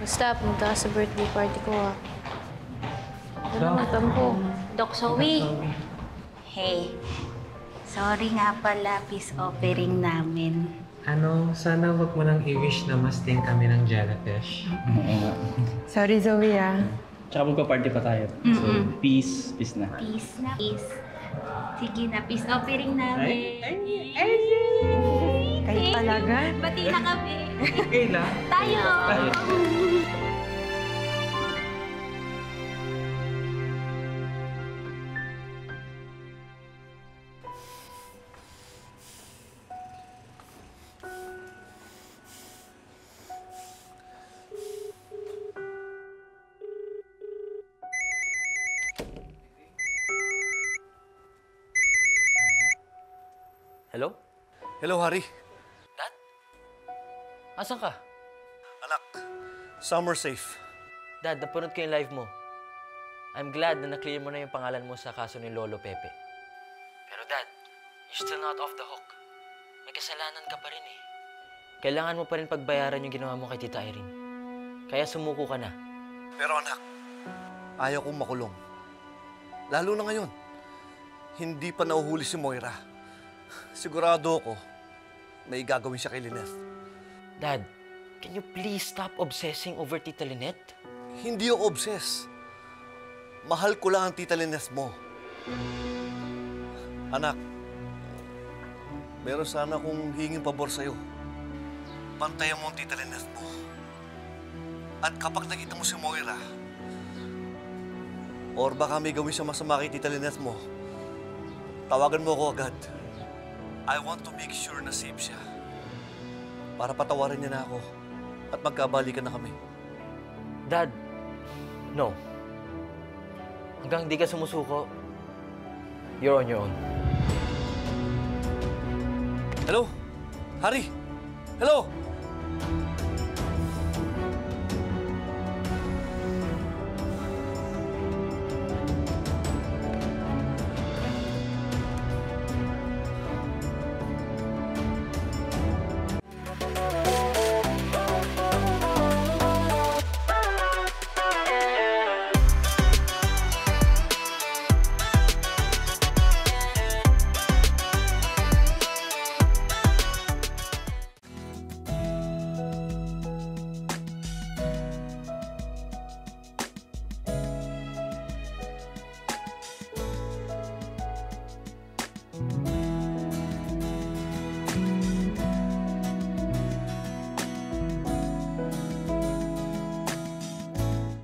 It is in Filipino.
Basta, pumunta ka sa birthday party ko, ha? Ito na magtampo. Doc Zoe. Hey, sorry nga pala, peace offering namin. Sana wag mo nang i-wish na masting kami ng jellyfish. Sorry, Zoe, ah. Tsaka magpa-party pa tayo. So, peace na. Peace na, peace. Sige na, peace offering namin. Kayo talaga? Bati na kami. Kayla? Tayo! Hello? Hello, Harry. Dad? Asan ka? Anak, summer safe. Dad, napanood ko yung live mo. I'm glad na na-clear mo na yung pangalan mo sa kaso ni Lolo Pepe. Pero Dad, you're still not off the hook. May kasalanan ka pa rin eh. Kailangan mo pa rin pagbayaran yung ginawa mo kay Tita Irene. Kaya sumuko ka na. Pero anak, ayaw kong makulong. Lalo na ngayon, hindi pa nauhuli si Moira. Sigurado ako, may gagawin siya kay Lynette. Dad, can you please stop obsessing over Tita Lynette? Hindi ako obsess. Mahal ko lang ang Tita Lynette mo. Anak, meron sana akong hinging pabor sa'yo. Pantayan mo ang Tita Lynette mo. At kapag nakita mo si Moira, or baka may gawin siya masama kay Tita Lynette mo, tawagan mo ako agad. I want to make sure na safe siya. Para patawarin niya na ako at magkabalikan na kami. Dad, no. Hanggang hindi ka sumusuko, you're on your own. Hello? Harry? Hello?